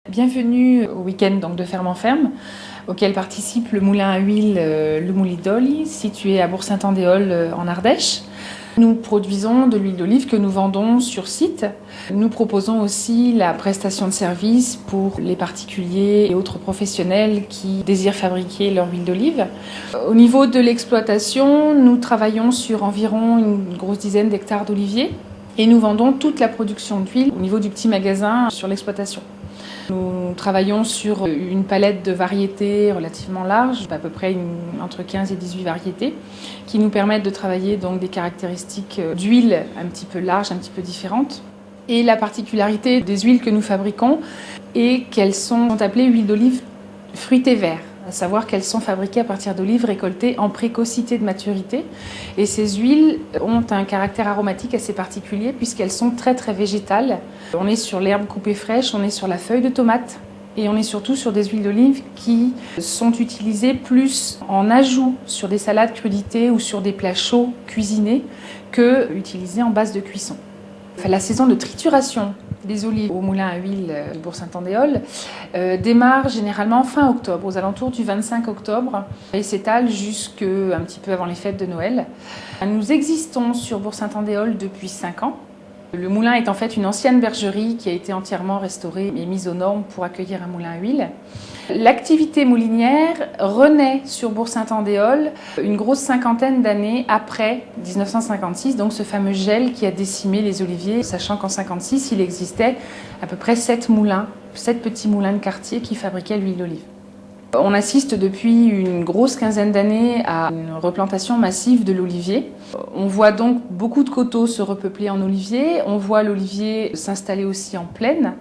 Bienvenue au week-end donc, de Ferme en Ferme, auquel participe le moulin à huile Le Moulidol, situé à Bourg-Saint-Andéol en Ardèche. Nous produisons de l'huile d'olive que nous vendons sur site. Nous proposons aussi la prestation de service pour les particuliers et autres professionnels qui désirent fabriquer leur huile d'olive. Au niveau de l'exploitation, nous travaillons sur environ une grosse dizaine d'hectares d'oliviers et nous vendons toute la production d'huile au niveau du petit magasin sur l'exploitation. Nous travaillons sur une palette de variétés relativement large, à peu près entre 15 et 18 variétés, qui nous permettent de travailler donc des caractéristiques d'huile un petit peu larges, un petit peu différentes. Et la particularité des huiles que nous fabriquons est qu'elles sont appelées huiles d'olive fruitées verts, à savoir qu'elles sont fabriquées à partir d'olives récoltées en précocité de maturité. Et ces huiles ont un caractère aromatique assez particulier puisqu'elles sont très végétales. On est sur l'herbe coupée fraîche, on est sur la feuille de tomate et on est surtout sur des huiles d'olive qui sont utilisées plus en ajout sur des salades crudités ou sur des plats chauds cuisinés que utilisées en base de cuisson. La saison de trituration des olives au moulin à huile de Bourg-Saint-Andéol démarre généralement fin octobre, aux alentours du 25 octobre, et s'étale jusque un petit peu avant les fêtes de Noël. Nous existons sur Bourg-Saint-Andéol depuis 5 ans. Le moulin est en fait une ancienne bergerie qui a été entièrement restaurée et mise aux normes pour accueillir un moulin à huile. L'activité moulinière renaît sur Bourg-Saint-Andéol une grosse cinquantaine d'années après 1956, donc ce fameux gel qui a décimé les oliviers, sachant qu'en 1956, il existait à peu près 7 petits moulins de quartier qui fabriquaient l'huile d'olive. On assiste depuis une grosse quinzaine d'années à une replantation massive de l'olivier. On voit donc beaucoup de coteaux se repeupler en olivier, on voit l'olivier s'installer aussi en plaine.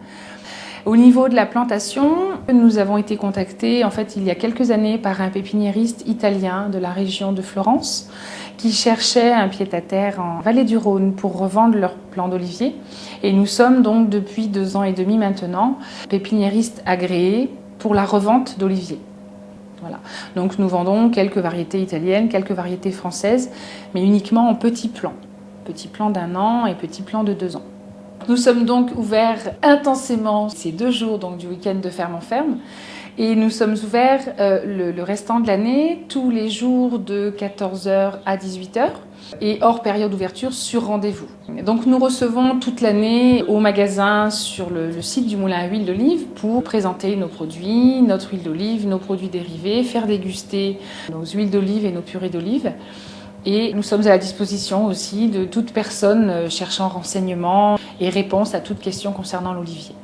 Au niveau de la plantation, nous avons été contactés il y a quelques années par un pépiniériste italien de la région de Florence qui cherchait un pied-à-terre en vallée du Rhône pour revendre leurs plants d'olivier. Et nous sommes donc depuis 2 ans et demi maintenant pépiniéristes agréés pour la revente d'oliviers. Voilà. Donc nous vendons quelques variétés italiennes, quelques variétés françaises, mais uniquement en petits plants. Petits plants d'1 an et petits plants de 2 ans. Nous sommes donc ouverts intensément ces 2 jours donc, du week-end de Ferme en Ferme. Et nous sommes ouverts le restant de l'année, tous les jours de 14h à 18h et hors période d'ouverture sur rendez-vous. Donc nous recevons toute l'année au magasin sur le site du moulin à huile d'olive pour présenter nos produits, notre huile d'olive, nos produits dérivés, faire déguster nos huiles d'olive et nos purées d'olive. Et nous sommes à la disposition aussi de toute personne cherchant renseignements et réponses à toute question concernant l'olivier.